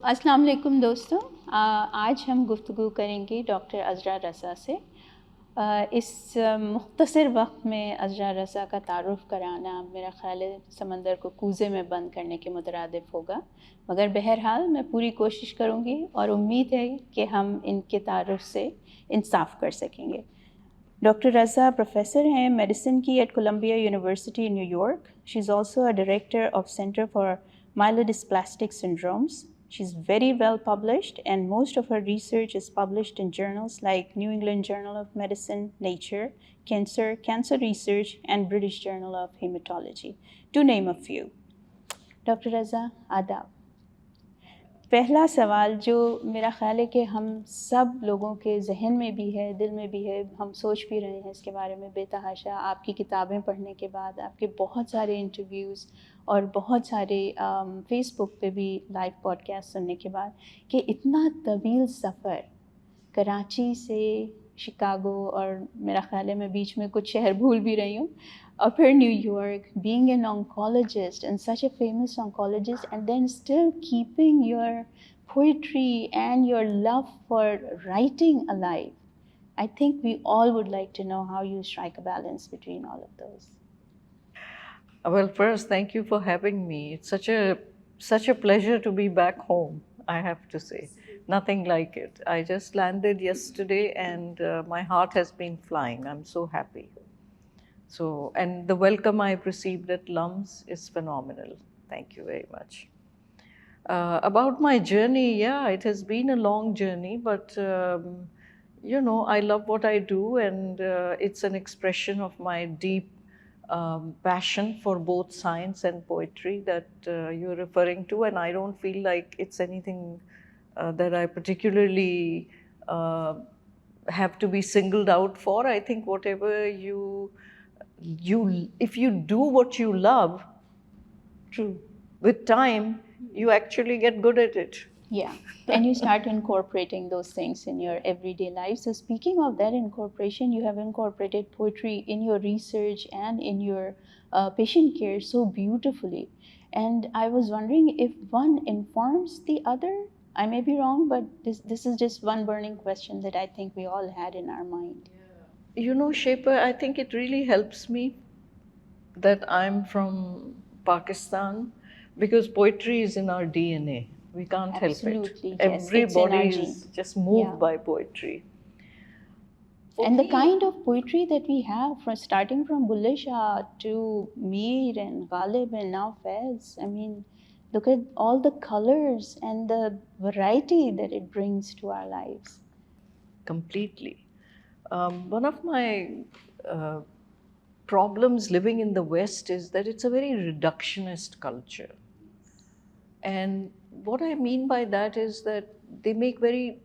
अस्सलाम वालेकुम दोस्तों, आज हम गुफ्तगू करेंगे डॉक्टर अज़रा रज़ा से। इस मुख्तसर वक्त में अज़रा रज़ा का तारुफ़ कराना मेरा ख़्याल है समंदर को कूज़े में बंद करने के मुतरादिफ़ होगा, मगर बहरहाल मैं पूरी कोशिश करूँगी और उम्मीद है कि हम इनके तारुफ़ से इंसाफ़ कर सकेंगे। डॉक्टर रज़ा प्रोफेसर हैं मेडिसिन की eight Colombia university New York. She is also a director of centre for myelodysplastic syndromes. She's very well published, and most of her research is published in journals like New England Journal of Medicine, Nature, Cancer Research, and British Journal of Hematology, to name a few. Dr. Raza, adab. पहला सवाल जो मेरा ख़्याल है कि हम सब लोगों के जहन में भी है, दिल में भी है, हम सोच भी रहे हैं इसके बारे में बेतहाशा आपकी किताबें पढ़ने के बाद, आपके बहुत सारे इंटरव्यूज़ और बहुत सारे फेसबुक पे भी लाइव पॉडकास्ट सुनने के बाद, कि इतना तवील सफ़र कराची से शिकागो और मेरा ख़्याल है मैं बीच में कुछ शहर भूल भी रही हूँ, और फिर New York, being an oncologist and such a famous oncologist, and then still keeping your poetry and your love for writing alive. I think we all would like to know how you strike a balance between all of those. Well, first, thank you for having me. It's such a pleasure to be back home, I have to say. Nothing like it. I just landed yesterday and my heart has been flying. I'm so happy. So, and the welcome I've received at LUMS is phenomenal. Thank you very much. About my journey, yeah, it has been a long journey, but you know, I love what I do, and it's an expression of my deep passion for both science and poetry that you're referring to, and I don't feel like it's anything that I particularly have to be singled out for. I think whatever if you do what you love, True. with time, you actually get good at it. Yeah, and you start incorporating those things in your everyday life. So speaking of that incorporation, you have incorporated poetry in your research and in your patient care so beautifully. And I was wondering if one informs the other. I may be wrong, but this is just one burning question that I think we all had in our mind. You know, Shaper, I think it really helps me that I'm from Pakistan, because poetry is in our DNA. We can't Absolutely, help it. yes, it's in our Everybody gene. is just moved Yeah. by poetry. And the kind of poetry that we have, from starting from Bulle Shah to Mir and Ghalib and now Fez, I mean, look at all the colors and the variety that it brings to our lives. Completely. One of my problems living in the West is that it's a very reductionist culture. And what I mean by that is that they make very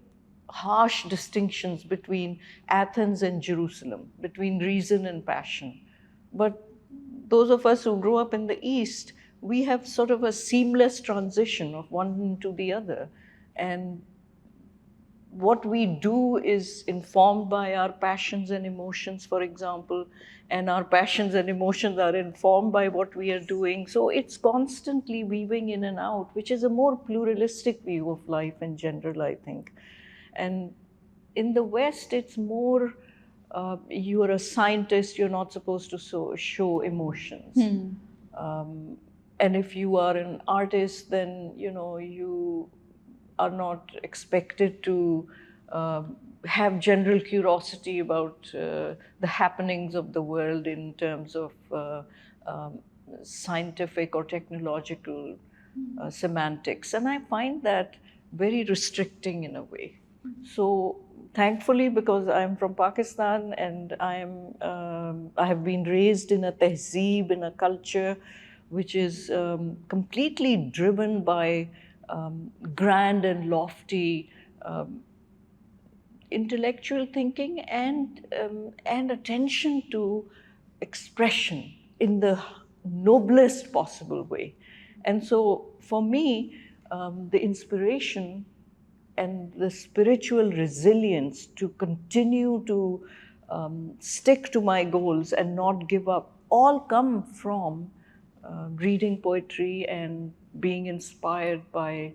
harsh distinctions between Athens and Jerusalem, between reason and passion. But those of us who grew up in the East, we have sort of a seamless transition of one into the other. And what we do is informed by our passions and emotions, for example, and our passions and emotions are informed by what we are doing. So it's constantly weaving in and out, which is a more pluralistic view of life in general, I think. And in the West, it's more you're a scientist, you're not supposed to show emotions. And if you are an artist, then you know you are not expected to have general curiosity about the happenings of the world in terms of scientific or technological semantics. And I find that very restricting in a way. So thankfully, because I'm from Pakistan and I have been raised in a tehzeeb, in a culture which is completely driven by grand and lofty intellectual thinking and attention to expression in the noblest possible way. And so for me, the inspiration and the spiritual resilience to continue to stick to my goals and not give up all come from reading poetry and being inspired by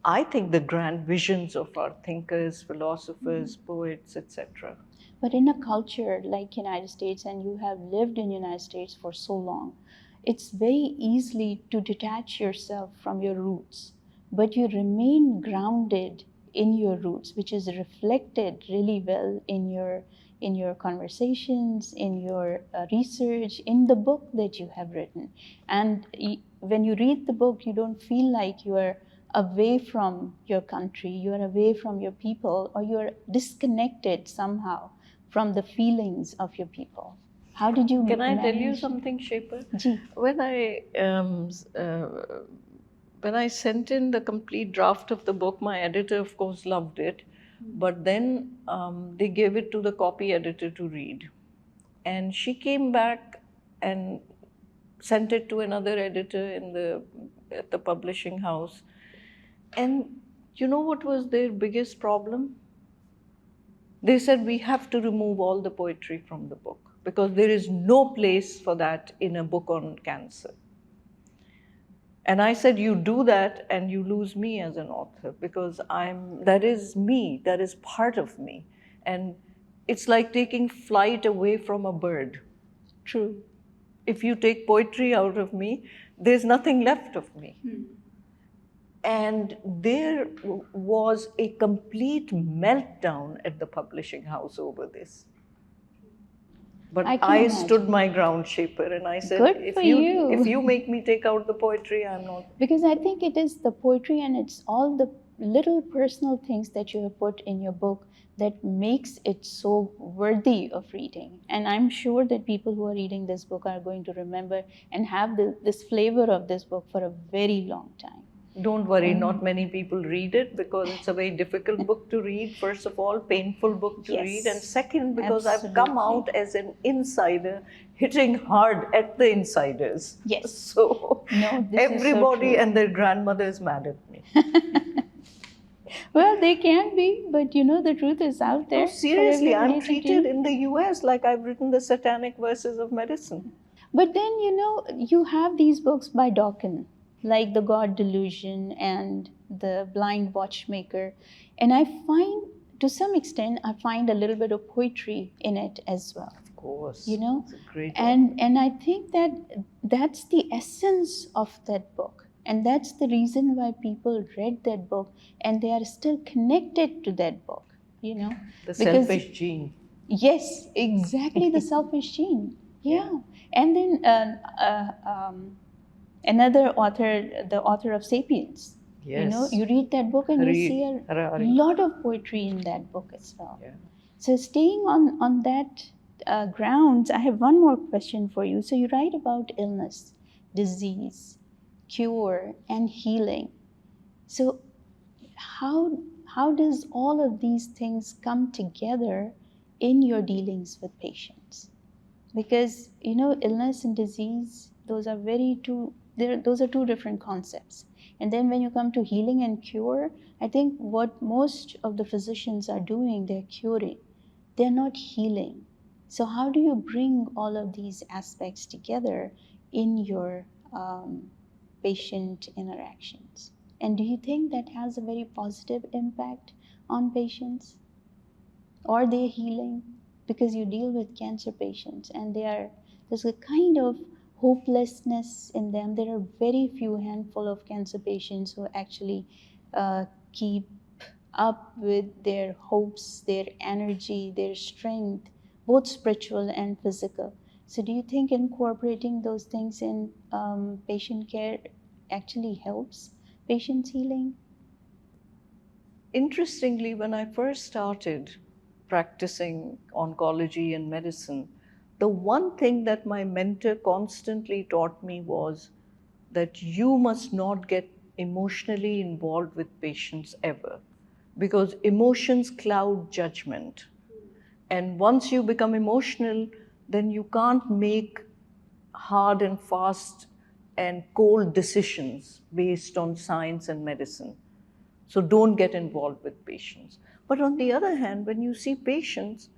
I think, the grand visions of our thinkers, philosophers, poets, etc. But in a culture like United States, and you have lived in United States for so long, it's very easy to detach yourself from your roots, but you remain grounded in your roots, which is reflected really well in your conversations, in your research, in the book that you have written. And when you read the book, you don't feel like you are away from your country, you are away from your people, or you are disconnected somehow from the feelings of your people. How did you Can I manage? tell you something, Shaper? Ji. When I sent in the complete draft of the book, my editor, of course, loved it. But then they gave it to the copy editor to read. And she came back and sent it to another editor at the publishing house. And you know what was their biggest problem? They said, we have to remove all the poetry from the book because there is no place for that in a book on cancer. And I said, you do that and you lose me as an author, because that is me, that is part of me. And it's like taking flight away from a bird. True. If you take poetry out of me, there's nothing left of me. And there was a complete meltdown at the publishing house over this. But I stood my ground, Shaper, and I said, if you make me take out the poetry, I'm not. Because I think it is the poetry and it's all the little personal things that you have put in your book that makes it so worthy of reading. And I'm sure that people who are reading this book are going to remember and have this flavor of this book for a very long time. Don't worry, not many people read it because it's a very difficult book to read. First of all, painful book to read. And second, because I've come out as an insider, hitting hard at the insiders. Yes. So everybody and their grandmother is mad at me. Well, they can be, but the truth is out there. No, seriously, I'm treated in the US like I've written the satanic verses of medicine. But then, you have these books by Dawkins, like The God Delusion and The Blind Watchmaker. And I find, to some extent, I find a little bit of poetry in it as well. Of course. It's a great and I think that's the essence of that book. And that's the reason why people read that book and they are still connected to that book, The selfish gene. Yes, exactly, the selfish gene. Yeah. And then another author, the author of Sapiens. Yes. You read that book and you see a lot of poetry in that book as well. Yeah. So staying on that grounds, I have one more question for you. So you write about illness, disease, cure, and healing. So how does all of these things come together in your dealings with patients? Because illness and disease, those are two different concepts. And then when you come to healing and cure, I think what most of the physicians are doing, they're curing, they're not healing. So how do you bring all of these aspects together in your patient interactions? And do you think that has a very positive impact on patients? Are they healing? Because you deal with cancer patients and there's a kind of hopelessness in them. There are very few handful of cancer patients who actually keep up with their hopes, their energy, their strength, both spiritual and physical. So do you think incorporating those things in patient care actually helps patients healing? Interestingly, when I first started practicing oncology and medicine, the one thing that my mentor constantly taught me was that you must not get emotionally involved with patients ever, because emotions cloud judgment. And once you become emotional, then you can't make hard and fast and cold decisions based on science and medicine. So don't get involved with patients. But on the other hand, when you see patients,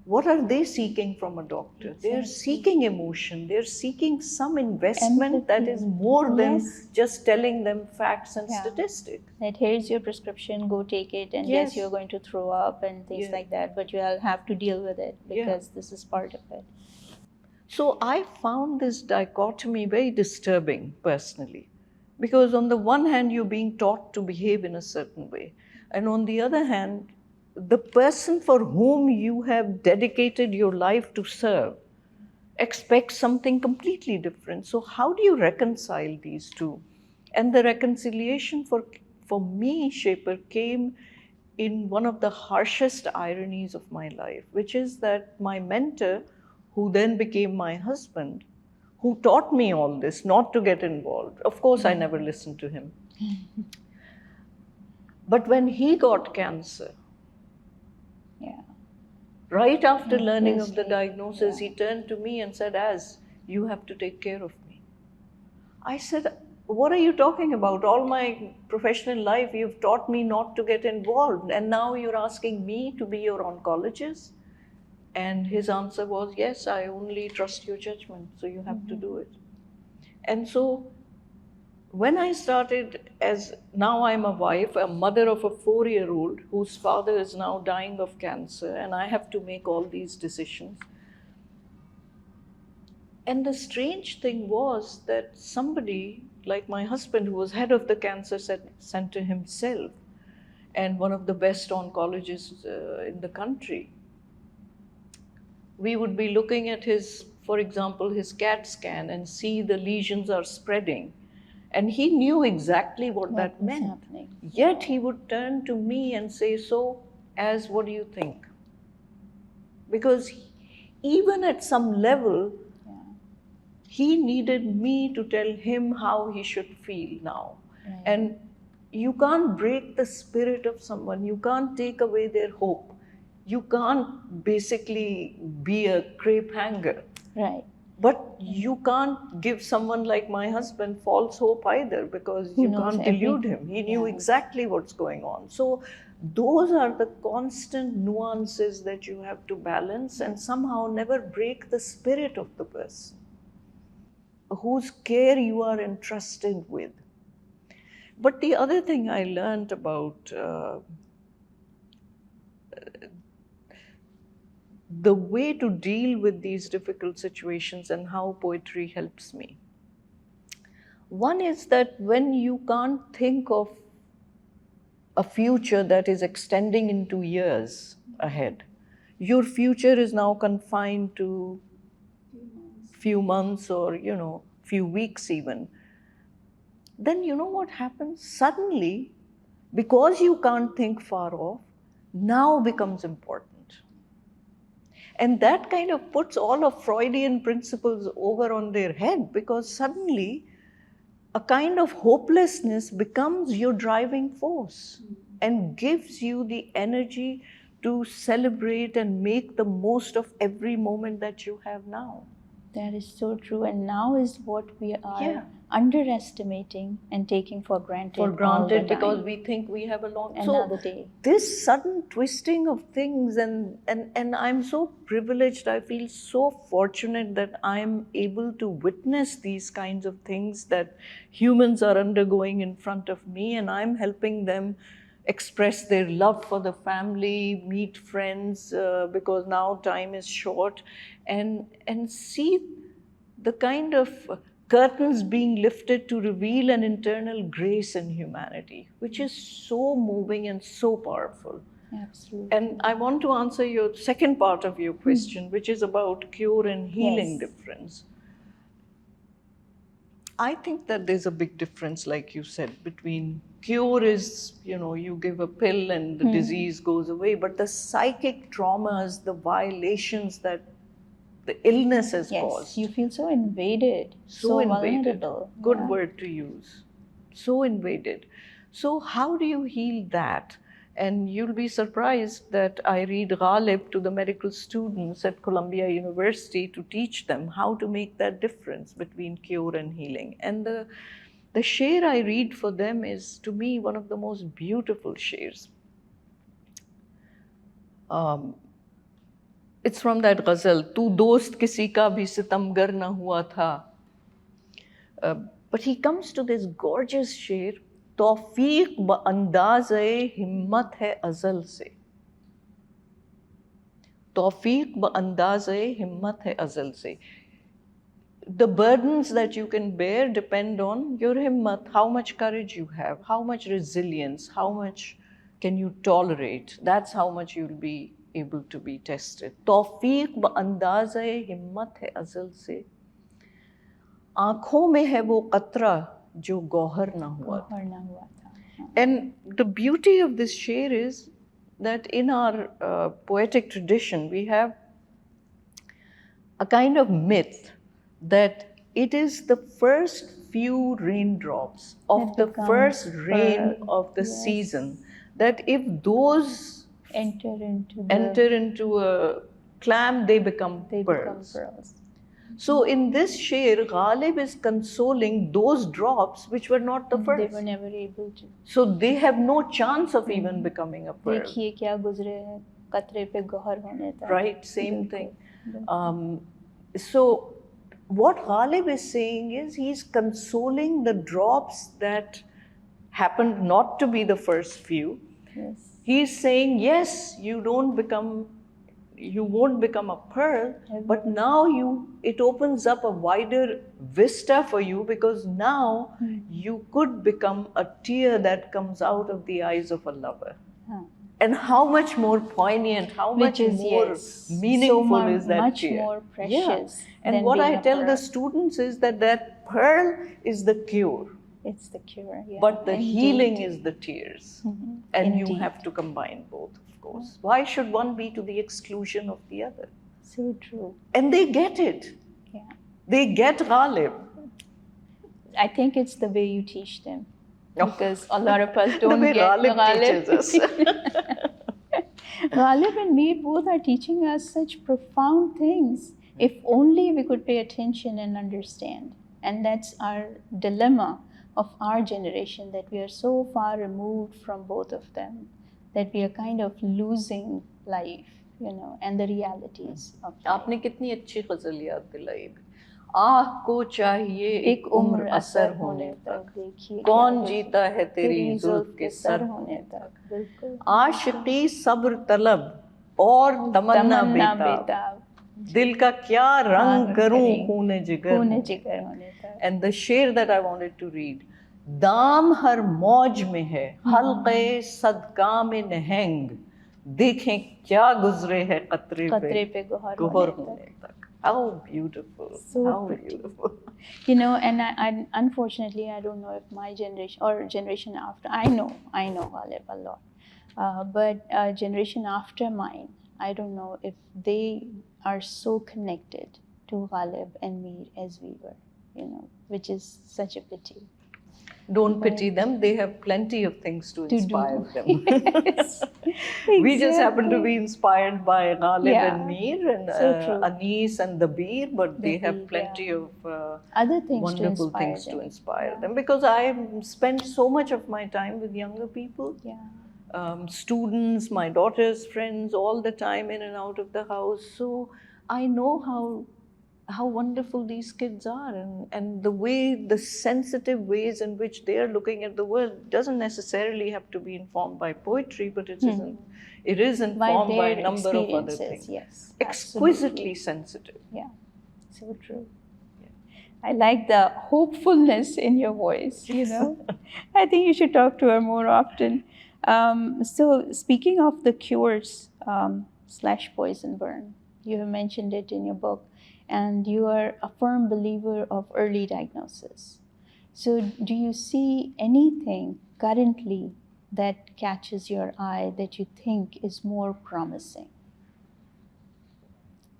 what are they seeking from a doctor? Exactly. They're seeking emotion. They're seeking some investment that is more than just telling them facts and statistics. That here's your prescription, go take it, and yes, you're going to throw up and things like that, but you'll have to deal with it because this is part of it. So I found this dichotomy very disturbing personally, because on the one hand, you're being taught to behave in a certain way, and on the other hand, the person for whom you have dedicated your life to serve expects something completely different. So how do you reconcile these two? And the reconciliation for me, Shaper, came in one of the harshest ironies of my life, which is that my mentor, who then became my husband, who taught me all this, not to get involved. Of course, I never listened to him. But when he got cancer, right after learning of the diagnosis, he turned to me and said, you have to take care of me. I said, what are you talking about? All my professional life, you've taught me not to get involved, and now you're asking me to be your oncologist? And his answer was, yes, I only trust your judgment, so you have to do it. And so when I started, as now I'm a wife, a mother of a 4-year-old whose father is now dying of cancer, and I have to make all these decisions. And the strange thing was that somebody like my husband, who was head of the cancer center himself and one of the best oncologists in the country, we would be looking at his, for example, his CAT scan and see the lesions are spreading. And he knew exactly what that meant. Yet he would turn to me and say, so, what do you think? Because even at some level, he needed me to tell him how he should feel now. And you can't break the spirit of someone. You can't take away their hope. You can't basically be a crepe hanger. Right. But you can't give someone like my husband false hope either, because you can't delude him. He knew exactly what's going on. So those are the constant nuances that you have to balance and somehow never break the spirit of the person whose care you are entrusted with. But the other thing I learned about the way to deal with these difficult situations and how poetry helps me. One is that when you can't think of a future that is extending into years ahead, your future is now confined to few months or, few weeks even, then you know what happens? Suddenly, because you can't think far off, now becomes important. And that kind of puts all of Freudian principles over on their head, because suddenly a kind of hopelessness becomes your driving force and gives you the energy to celebrate and make the most of every moment that you have now. That is so true. And now is what we are underestimating and taking for granted. For granted, because we think we have another day. This sudden twisting of things, and I'm so privileged, I feel so fortunate that I'm able to witness these kinds of things that humans are undergoing in front of me, and I'm helping them express their love for the family, meet friends, because now time is short, and see the kind of curtains being lifted to reveal an internal grace in humanity, which is so moving and so powerful. Absolutely. And I want to answer your second part of your question, which is about cure and healing difference. I think that there's a big difference, like you said, between cure is, you give a pill and the disease goes away, but the psychic traumas, the violations that the illness has caused. You feel so invaded, so invaded. Vulnerable. Good word to use. So invaded. So how do you heal that? And you'll be surprised that I read Ghalib to the medical students at Columbia University to teach them how to make that difference between cure and healing. And the sher I read for them is, to me, one of the most beautiful shers. It's from that ghazal, "Tu dost kisi ka bhi sitamgar na hua tha." But he comes to this gorgeous शेर, "तौफीक ब अंदाज़े हिम्मत है अज़ल से." तौफीक ब अंदाज़े हिम्मत है अज़ल से. The burdens that you can bear depend on your himmat, how much courage you have, how much resilience, how much can you tolerate. That's how much you'll be able to be tested. तौफीक ब अंदाज़े हिम्मत है अज़ल से. आँखों में है वो कतरा जो गौहर ना हुआ था. And the beauty of this शेर is that in our poetic tradition we have a kind of myth that it is the first few raindrops of the first rain of the season, that if those enter into a clam, they become pearls. So in this sher, Ghalib is consoling those drops which were not the first. They were never able to. So they have no chance of even becoming a pearl. देखिए क्या गुजरे हैं कतरे पे गौहर होने तक. Right, same thing. So what Ghalib is saying is he's consoling the drops that happened not to be the first few. Yes. He's saying, yes, you won't become a pearl, but now it opens up a wider vista for you, because now you could become a tear that comes out of the eyes of a lover. And how much more poignant, how much more meaningful is that much tear? More precious. Yeah. And what I tell the students is that pearl is the cure. It's the cure, yeah. But the healing is the tears. And Indeed. you have to combine both, of course. Why should one be to the exclusion of the other? So true. And they get it. Yeah. They get Ghalib. I think it's the way you teach them. Because a lot of us don't the way get Ghalib teaches us. Ghalib and Mir both are teaching us such profound things. If only we could pay attention and understand. And that's our dilemma of our generation, that we are so far removed from both of them, that we are kind of losing life, and the realities of life. आपने कितनी अच्छी ग़ज़ल याद दिलाई. आह को चाहिए एक उम्र असर होने तक, कौन जीता है तेरी जुल्फ के सर होने तक. आशिकी सब्र तलब और तमन्ना बेताब, दिल का क्या रंग करूं खूने जिगर होने तक. And the शेर that I wanted to read, दाम हर मौज में है हल्के सदका में नहंग, देखें क्या गुजरे है कतरे पे गौहर होने तक. How beautiful. So how pretty. Beautiful. And I unfortunately, I don't know if my generation or generation after, I know Ghalib a lot. But generation after mine, I don't know if they are so connected to Ghalib and Mir as we were, which is such a pity. Don't pity them. They have plenty of things to inspire them. Yes. We just happen to be inspired by Ghalib and Mir and So Anis and Dabir, but they have plenty of other things wonderful things to inspire them. Because I spend so much of my time with younger people. Students, my daughter's friends, all the time in and out of the house. So I know how wonderful these kids are, and the sensitive ways in which they are looking at the world doesn't necessarily have to be informed by poetry, but it is informed by a number of other things. Yes, exquisitely sensitive. Yeah, so true. I like the hopefulness in your voice, I think you should talk to her more often. So speaking of the cures / poison burn, you have mentioned it in your book, and you are a firm believer of early diagnosis. So do you see anything currently that catches your eye that you think is more promising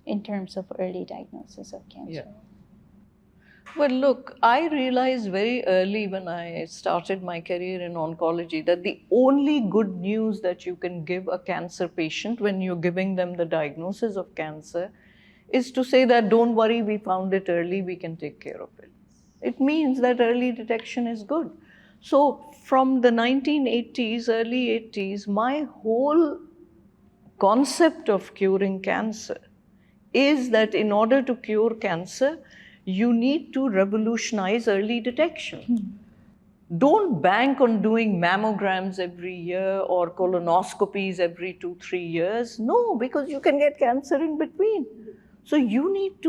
in terms of early diagnosis of cancer? Yeah. Well, look, I realized very early when I started my career in oncology that the only good news that you can give a cancer patient when you're giving them the diagnosis of cancer is to say that, don't worry, we found it early, we can take care of it. It means that early detection is good. So from the 1980s, early 80s, my whole concept of curing cancer is that in order to cure cancer, you need to revolutionize early detection. Don't bank on doing mammograms every year or colonoscopies every 2-3 years. No, because you can get cancer in between. So you need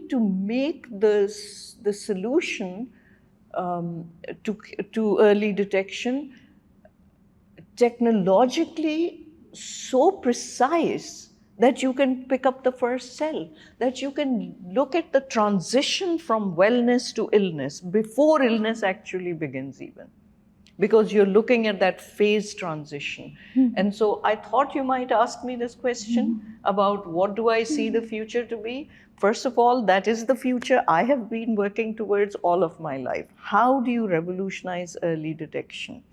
to make the solution to early detection technologically so precise that you can pick up the first cell, that you can look at the transition from wellness to illness before illness actually begins even, because you're looking at that phase transition. And so I thought you might ask me this question about what do I see the future to be. First of all, that is the future I have been working towards all of my life. How do you revolutionize early detection?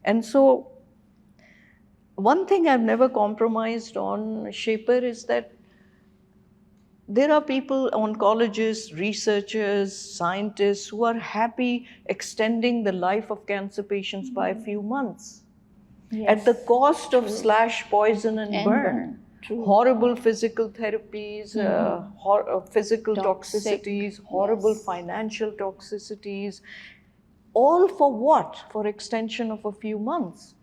And so one thing I've never compromised on, Shaper, is that there are people, oncologists, researchers, scientists, who are happy extending the life of cancer patients by a few months. Yes, at the cost of slash, poison, and burn. Horrible physical therapies, physical toxicities, horrible financial toxicities. All for what? For extension of a few months.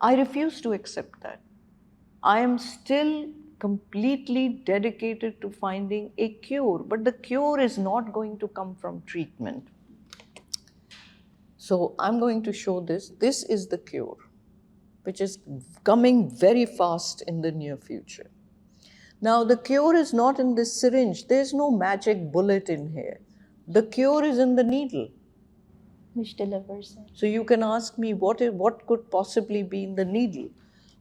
I refuse to accept that. I am still completely dedicated to finding a cure, but the cure is not going to come from treatment. So I'm going to show this. This is the cure, which is coming very fast in the near future. Now, the cure is not in this syringe. There's no magic bullet in here. The cure is in the needle, which delivers it. So you can ask me what could possibly be in the needle.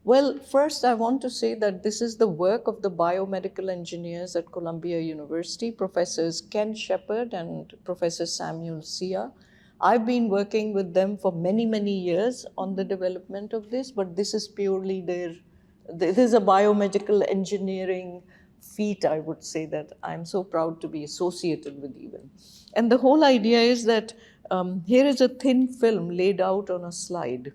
Well, first I want to say that this is the work of the biomedical engineers at Columbia University, Professors Ken Shepard and Professor Samuel Sia. I've been working with them for many, many years on the development of this, but this is purely this is a biomedical engineering feat, I would say, that I'm so proud to be associated with even. And the whole idea is that here is a thin film laid out on a slide,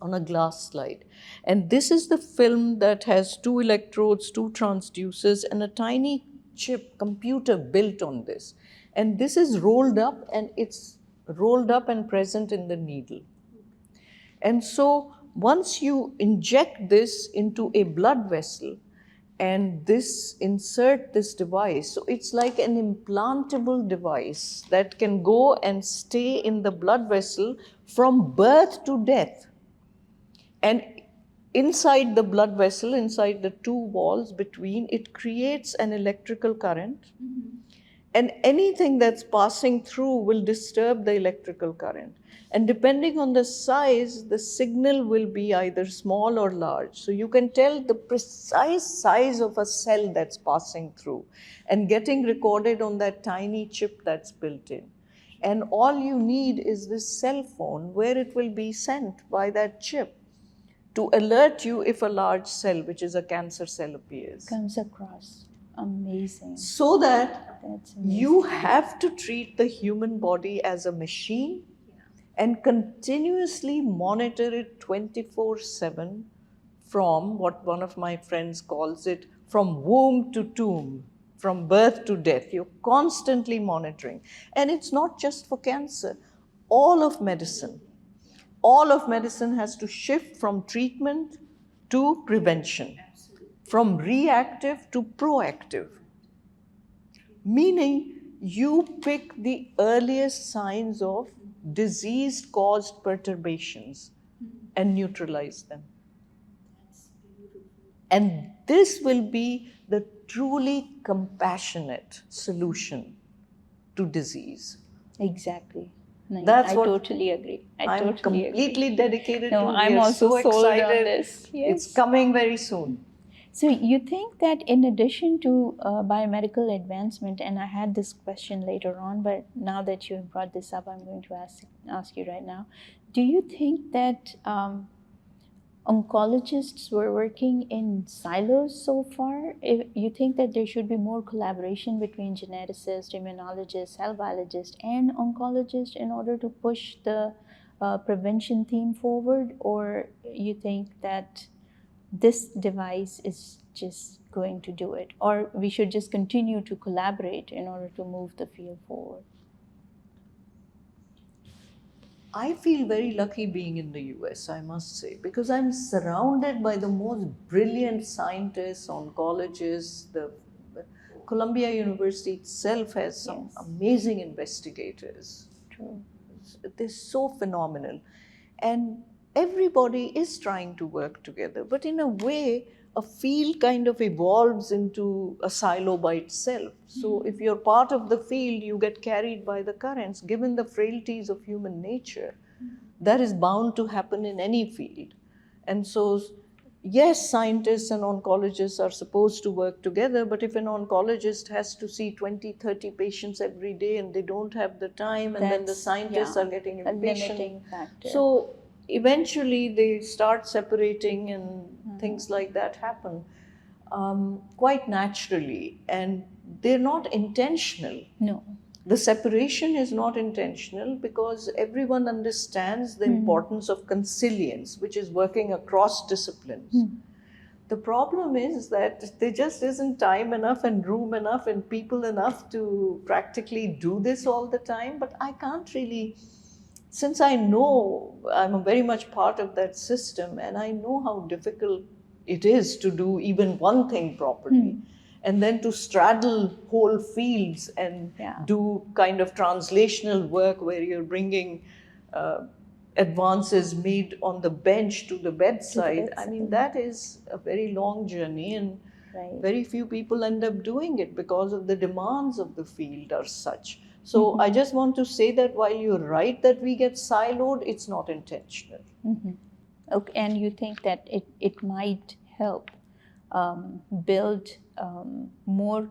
on a glass slide. And this is the film that has 2 electrodes, 2 transducers, and a tiny chip computer built on this. And this is rolled up, and it's rolled up and present in the needle. And so once you inject this into a blood vessel, and insert this device, so it's like an implantable device that can go and stay in the blood vessel from birth to death. And inside the blood vessel, inside the 2 walls between, it creates an electrical current. And anything that's passing through will disturb the electrical current. And depending on the size, the signal will be either small or large. So you can tell the precise size of a cell that's passing through and getting recorded on that tiny chip that's built in. And all you need is this cell phone where it will be sent by that chip to alert you if a large cell, which is a cancer cell, appears. Comes across. Amazing. So that you have to treat the human body as a machine and continuously monitor it 24/7 from what one of my friends calls it, from womb to tomb, from birth to death. You're constantly monitoring. And it's not just for cancer. All of medicine has to shift from treatment to prevention, from reactive to proactive. Meaning, you pick the earliest signs of disease-caused perturbations and neutralize them. And this will be the truly compassionate solution to disease. Exactly. No, That's I what totally agree. I'm completely dedicated to. I'm also so sold excited. on this. Yes. It's coming very soon. So you think that in addition to biomedical advancement, and I had this question later on, but now that you have brought this up, I'm going to ask you right now. Do you think that oncologists were working in silos so far? If you think that there should be more collaboration between geneticists, immunologists, cell biologists, and oncologists in order to push the prevention theme forward? Or you think that this device is just going to do it, or we should just continue to collaborate in order to move the field forward? I feel very lucky being in the US, I must say, because I'm surrounded by the most brilliant scientists, oncologists. The Columbia University itself has some Yes. amazing investigators. True. They're so phenomenal. And everybody is trying to work together. But in a way, a field kind of evolves into a silo by itself. So if you're part of the field, you get carried by the currents. Given the frailties of human nature, that is bound to happen in any field. And so, yes, scientists and oncologists are supposed to work together, but if an oncologist has to see 20, 30 patients every day and they don't have the time, and then the scientists are getting impatient. A limiting factor. So eventually they start separating and things like that happen quite naturally, and they're not intentional. No. The separation is not intentional because everyone understands the importance of consilience, which is working across disciplines. The problem is that there just isn't time enough and room enough and people enough to practically do this all the time. But I can't really, since I know I'm very much part of that system and I know how difficult it is to do even one thing properly. And then to straddle whole fields and do kind of translational work where you're bringing advances made on the bench to the bedside. I mean, that is a very long journey, and very few people end up doing it because of the demands of the field are such. So I just want to say that while you're right that we get siloed, it's not intentional. Okay, and you think that it might help build more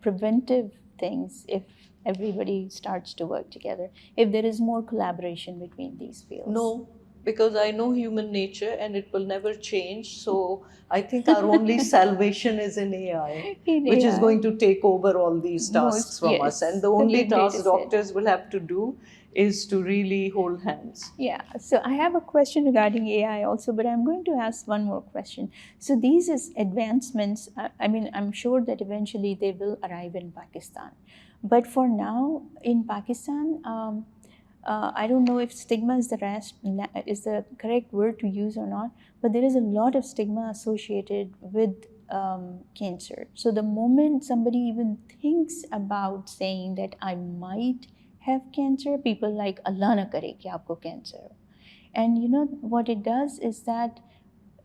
preventive things if everybody starts to work together, if there is more collaboration between these fields? No, because I know human nature and it will never change. So I think our only salvation is in AI, which is going to take over all these tasks from us. And the only task doctors will have to do is to really hold hands. Yeah, so I have a question regarding AI also, but I'm going to ask one more question. So these is advancements, I mean, I'm sure that eventually they will arrive in Pakistan. But for now, in Pakistan, I don't know if stigma is the correct word to use or not, but there is a lot of stigma associated with cancer. So the moment somebody even thinks about saying that I might have cancer, people like Allah na kare ki aapko cancer. And you know what it does is that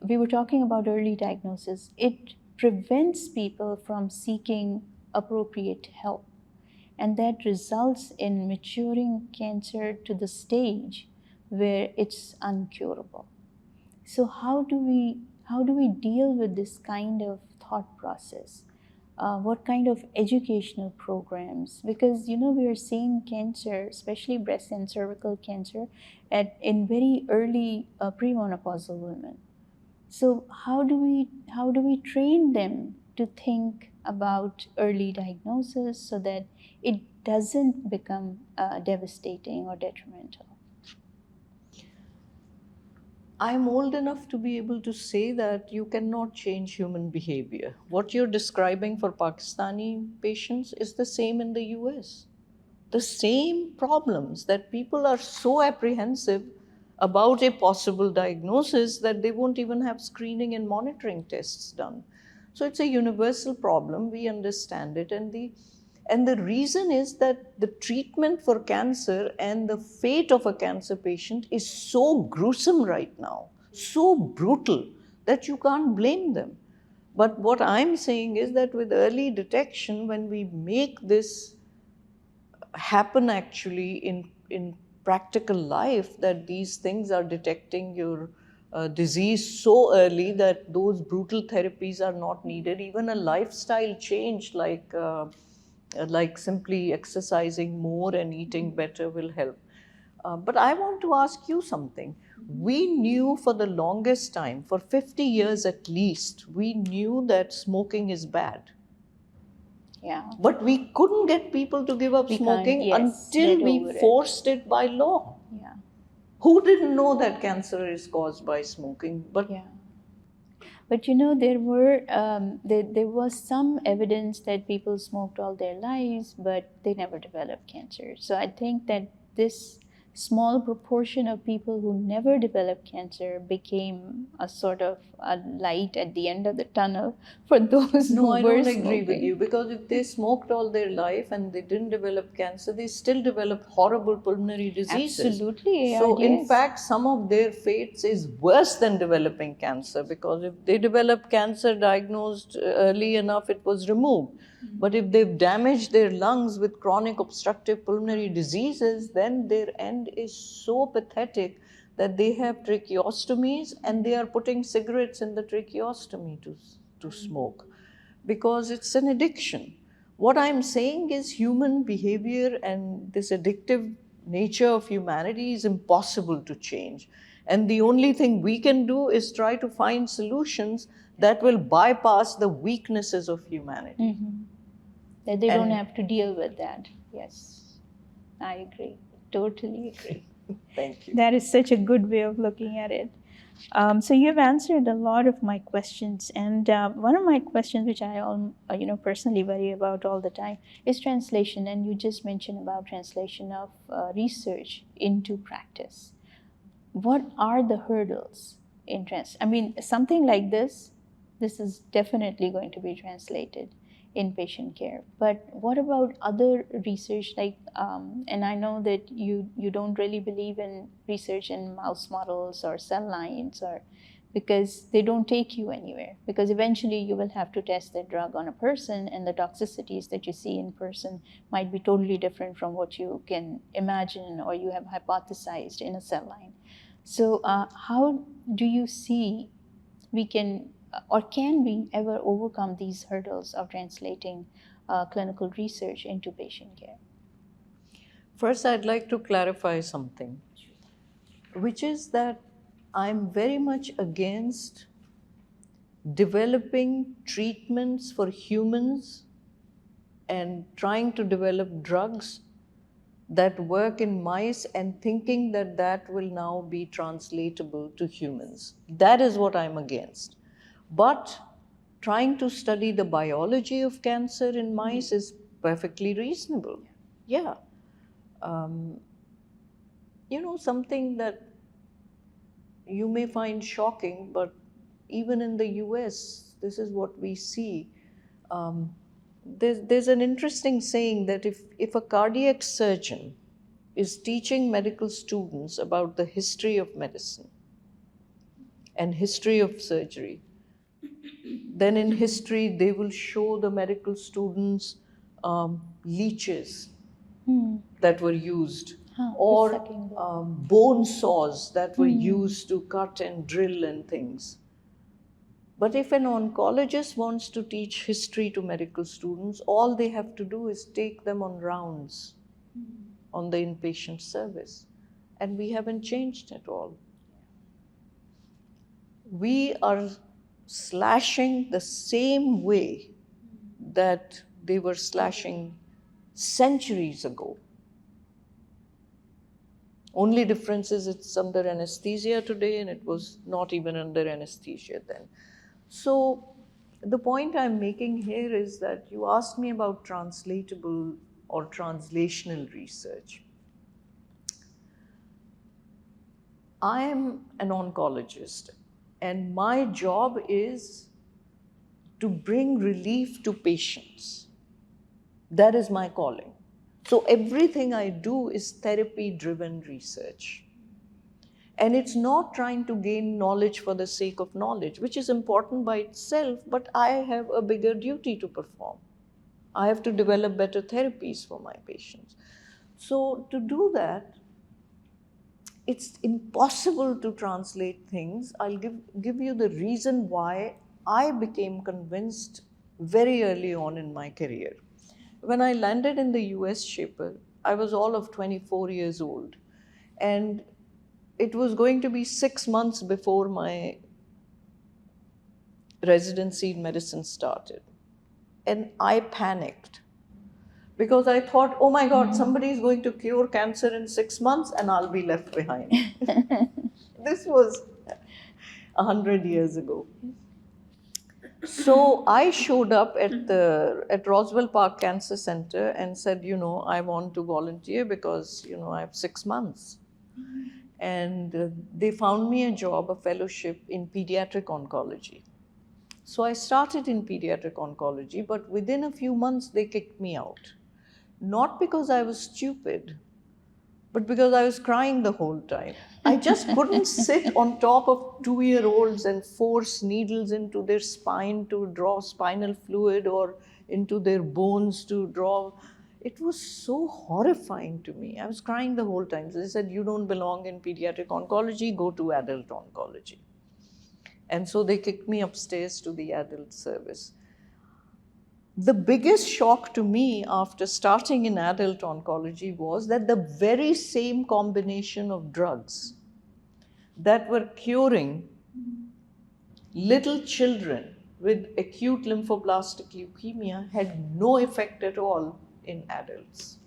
we were talking about early diagnosis. It prevents people from seeking appropriate help, and that results in maturing cancer to the stage where it's uncurable. So how do we deal with this kind of thought process? What kind of educational programs? Because you know we are seeing cancer, especially breast and cervical cancer, in very early premenopausal women. So how do we train them to think about early diagnosis so that it doesn't become devastating or detrimental? I'm old enough to be able to say that you cannot change human behavior. What you're describing for Pakistani patients is the same in the US. The same problems that people are so apprehensive about a possible diagnosis that they won't even have screening and monitoring tests done. So it's a universal problem. We understand it. And the reason is that the treatment for cancer and the fate of a cancer patient is so gruesome right now, so brutal, that you can't blame them. But what I'm saying is that with early detection, when we make this happen actually in practical life, that these things are detecting your disease so early that those brutal therapies are not needed. Even a lifestyle change like simply exercising more and eating better will help. But I want to ask you something. We knew for the longest time, for 50 years at least, we knew that smoking is bad. Yeah. But we couldn't get people to give up smoking until we forced it by law. Yeah. Who didn't know that cancer is caused by smoking? But But there was some evidence that people smoked all their lives, but they never developed cancer. So I think that this small proportion of people who never developed cancer became a sort of a light at the end of the tunnel for those No, who I were don't agree with smoking. you, because if they smoked all their life and they didn't develop cancer, they still developed horrible pulmonary diseases. Absolutely, So, in yes. fact, some of their fates is worse than developing cancer, because if they develop cancer diagnosed early enough, it was removed. But if they've damaged their lungs with chronic obstructive pulmonary diseases, then their end is so pathetic that they have tracheostomies and they are putting cigarettes in the tracheostomy to smoke, because it's an addiction. What I'm saying is human behavior and this addictive nature of humanity is impossible to change. And the only thing we can do is try to find solutions that will bypass the weaknesses of humanity. That they don't And- have to deal with that. Yes, I agree. Totally agree. Thank you. That is such a good way of looking at it. So you've answered a lot of my questions, and one of my questions, which I personally worry about all the time, is translation. And you just mentioned about translation of research into practice. What are the hurdles in I mean, something like this is definitely going to be translated in patient care. But what about other research? And I know that you don't really believe in research in mouse models or cell lines, or because they don't take you anywhere. Because eventually you will have to test the drug on a person, and the toxicities that you see in person might be totally different from what you can imagine or you have hypothesized in a cell line. So, how do you see we can, or can we ever overcome these hurdles of translating clinical research into patient care? First, I'd like to clarify something, which is that I'm very much against developing treatments for humans and trying to develop drugs that work in mice and thinking that that will now be translatable to humans. That is what I'm against. But trying to study the biology of cancer in mice is perfectly reasonable. Yeah. Something that you may find shocking, but even in the US, this is what we see. There's an interesting saying that if a cardiac surgeon is teaching medical students about the history of medicine and history of surgery, then in history they will show the medical students leeches that were used, or bone saws that were used to cut and drill and things. But if an oncologist wants to teach history to medical students, all they have to do is take them on rounds on the inpatient service. And we haven't changed at all. We are slashing the same way that they were slashing centuries ago. Only difference is it's under anesthesia today, and it was not even under anesthesia then. So the point I'm making here is that you asked me about translatable or translational research. I am an oncologist, and my job is to bring relief to patients. That is my calling. So everything I do is therapy-driven research. And it's not trying to gain knowledge for the sake of knowledge, which is important by itself, but I have a bigger duty to perform. I have to develop better therapies for my patients. So to do that, it's impossible to translate things. I'll give you the reason why I became convinced very early on in my career. When I landed in the US Shaper, I was all of 24 years old. And it was going to be 6 months before my residency in medicine started. And I panicked because I thought, oh my God, somebody is going to cure cancer in 6 months and I'll be left behind. This was 100 years ago. So I showed up at Roswell Park Cancer Center and said, I want to volunteer because, I have 6 months. And they found me a job, a fellowship in pediatric oncology. So I started in pediatric oncology, but within a few months they kicked me out. Not because I was stupid, but because I was crying the whole time. I just couldn't sit on top of 2-year-olds and force needles into their spine to draw spinal fluid or into their bones to draw. It was so horrifying to me. I was crying the whole time. So they said, you don't belong in pediatric oncology, go to adult oncology. And so they kicked me upstairs to the adult service. The biggest shock to me after starting in adult oncology was that the very same combination of drugs that were curing little children with acute lymphoblastic leukemia had no effect at all in adults.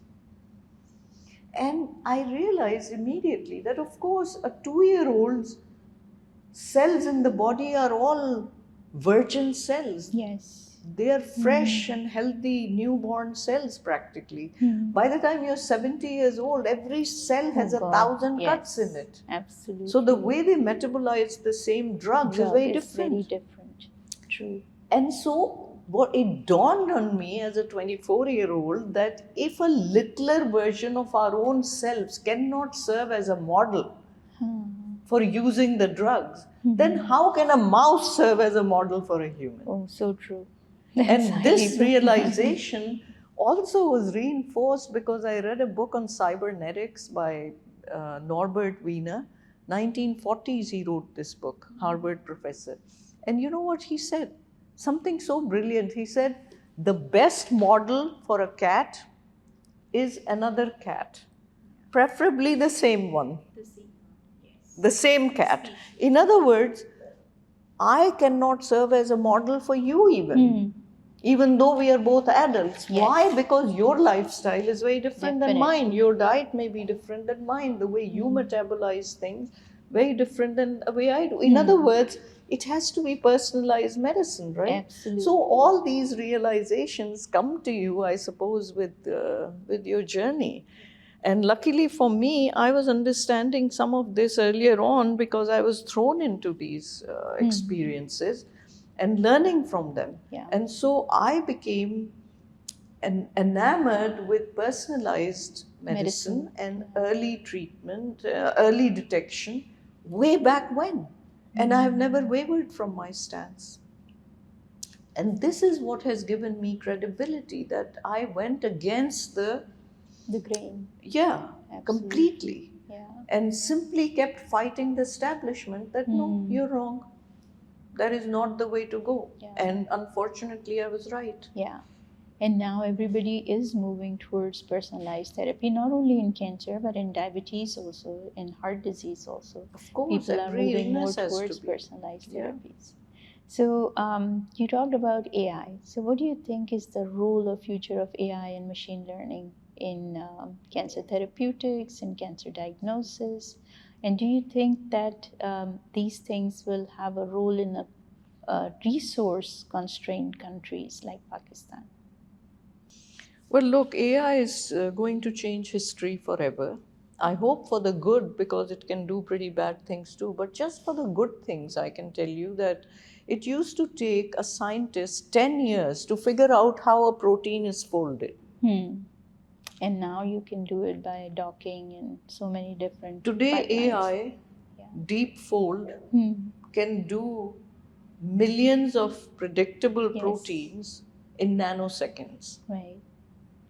And I realized immediately that, of course, a 2-year-old's cells in the body are all virgin cells. Yes. They are fresh and healthy newborn cells practically. By the time you're 70 years old, every cell has 1,000 cuts in it. Absolutely. So the way they metabolize the same drugs is very different. Very different. True. And so what it dawned on me as a 24-year-old that if a littler version of our own selves cannot serve as a model for using the drugs, then how can a mouse serve as a model for a human? Oh, so true. And this realization also was reinforced because I read a book on cybernetics by Norbert Wiener. 1940s he wrote this book, Harvard professor. And you know what he said? Something so brilliant. He said, the best model for a cat is another cat, preferably the same one. The same cat. In other words, I cannot serve as a model for you even though we are both adults. Yes. Why? Because your lifestyle is very different than mine. Your diet may be different than mine. The way you metabolize things, very different than the way I do. In other words, it has to be personalized medicine, right? Absolutely. So all these realizations come to you, I suppose, with your journey. And luckily for me, I was understanding some of this earlier on because I was thrown into these experiences and learning from them. Yeah. And so I became enamored with personalized medicine and early treatment, early detection, way back when. And I have never wavered from my stance. And this is what has given me credibility, that I went against the grain. Yeah, Absolutely. completely. Yeah. And simply kept fighting the establishment that no, you're wrong. That is not the way to go. Yeah. And unfortunately, I was right. Yeah. And now everybody is moving towards personalized therapy, not only in cancer, but in diabetes also, in heart disease also. Of course, people are every moving more illness has to towards be. personalized Yeah. therapies. So you talked about AI. So what do you think is the role or future of AI and machine learning in cancer therapeutics and cancer diagnosis? And do you think that these things will have a role in a resource-constrained countries like Pakistan? Well, look, AI is going to change history forever. I hope for the good, because it can do pretty bad things too. But just for the good things, I can tell you that it used to take a scientist 10 years to figure out how a protein is folded. And now you can do it by docking and so many different Today, pipelines. AI, deep fold, can do millions of predictable proteins in nanoseconds. Right.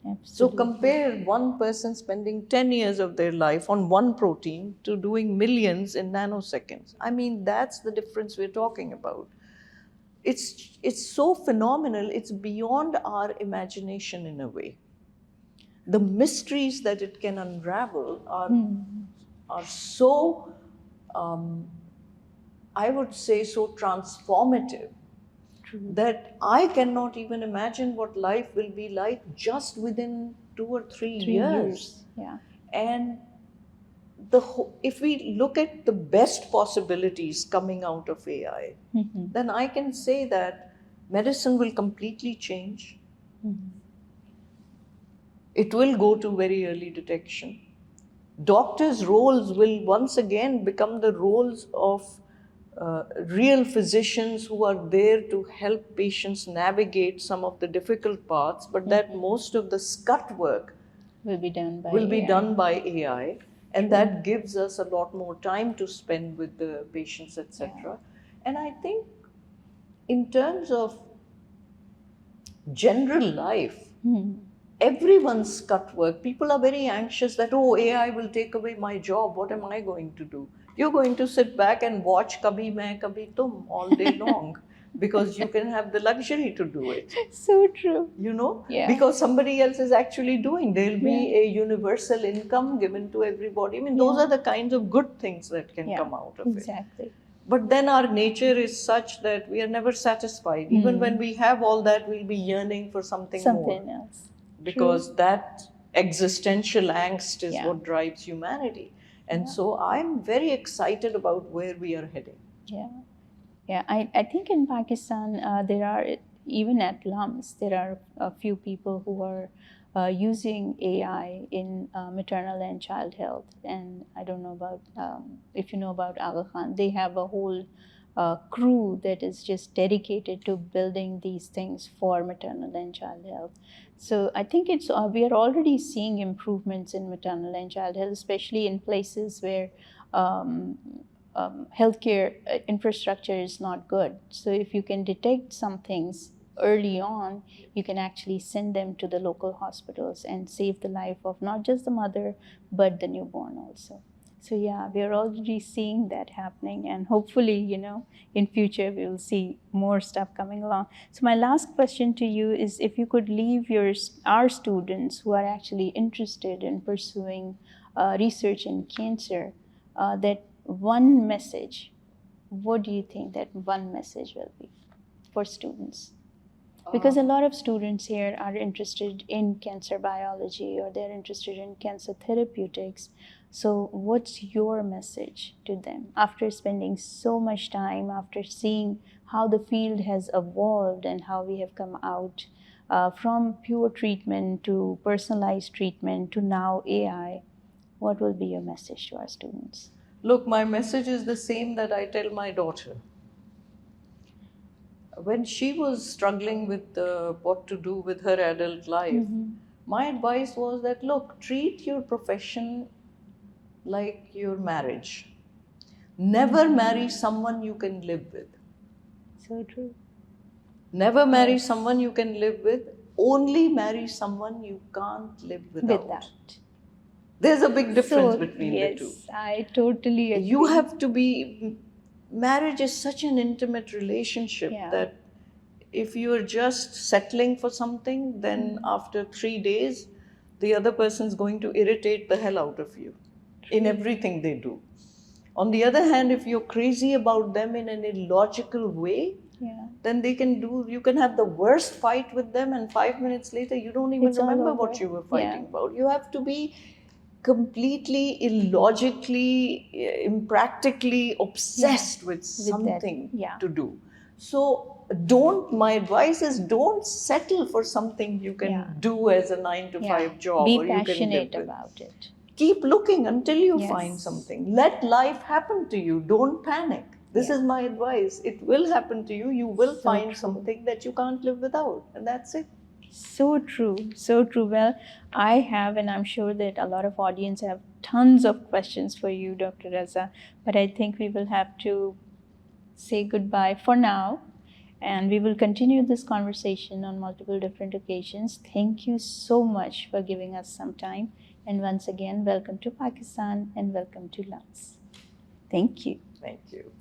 Absolutely. So compare one person spending 10 years of their life on one protein to doing millions in nanoseconds. I mean, that's the difference we're talking about. It's so phenomenal, it's beyond our imagination in a way. The mysteries that it can unravel are so, I would say, so transformative. True. That I cannot even imagine what life will be like just within 2 or 3 years. Yeah. And if we look at the best possibilities coming out of AI, then I can say that medicine will completely change. It will go to very early detection. Doctors' roles will once again become the roles of real physicians who are there to help patients navigate some of the difficult parts, but that most of the scut work will be done by AI, and that gives us a lot more time to spend with the patients, etc. And I think in terms of general life, everyone's cut work. People are very anxious that, oh, AI will take away my job. What am I going to do? You're going to sit back and watch Kabhi Main Kabhi Tum all day long because you can have the luxury to do it. So true. You know, because somebody else is actually doing. There'll be a universal income given to everybody. I mean, those are the kinds of good things that can come out of it. Exactly. But then our nature is such that we are never satisfied. Even when we have all that, we'll be yearning for something more. Else. Because that existential angst is what drives humanity. And so I'm very excited about where we are heading. Yeah, I think in Pakistan, there are, even at LUMS, there are a few people who are using AI in maternal and child health. And I don't know about, if you know about Aga Khan, they have a whole crew that is just dedicated to building these things for maternal and child health. So I think it's we are already seeing improvements in maternal and child health, especially in places where healthcare infrastructure is not good. So if you can detect some things early on, you can actually send them to the local hospitals and save the life of not just the mother, but the newborn also. So yeah, we are already seeing that happening, and hopefully, in future we will see more stuff coming along. So my last question to you is, if you could leave our students who are actually interested in pursuing research in cancer, that one message, what do you think that one message will be for students? Because a lot of students here are interested in cancer biology, or they're interested in cancer therapeutics. So what's your message to them after spending so much time, after seeing how the field has evolved and how we have come out from pure treatment to personalized treatment to now AI? What will be your message to our students? Look, my message is the same that I tell my daughter. When she was struggling with what to do with her adult life, my advice was that, look, treat your profession like your marriage. Never marry someone you can live with. So true. Never marry someone you can live with. Only marry someone you can't live without. There's a big difference between the two. Yes, I totally agree. You have to be, marriage is such an intimate relationship that if you're just settling for something, then after 3 days, the other person's going to irritate the hell out of you in everything they do. On the other hand, if you're crazy about them in an illogical way, then you can have the worst fight with them, and 5 minutes later, you don't even remember what you were fighting about. You have to be completely illogically, impractically obsessed with something to do. So my advice is, don't settle for something you can do as a 9-to-5 job. Be or you passionate can live about it. Keep looking until you find something. Let life happen to you. Don't panic. This is my advice. It will happen to you. You will find something that you can't live without. And that's it. So true. So true. Well, I have, and I'm sure that a lot of audience have tons of questions for you, Dr. Raza. But I think we will have to say goodbye for now. And we will continue this conversation on multiple different occasions. Thank you so much for giving us some time. And once again, welcome to Pakistan and welcome to LUMS. Thank you. Thank you.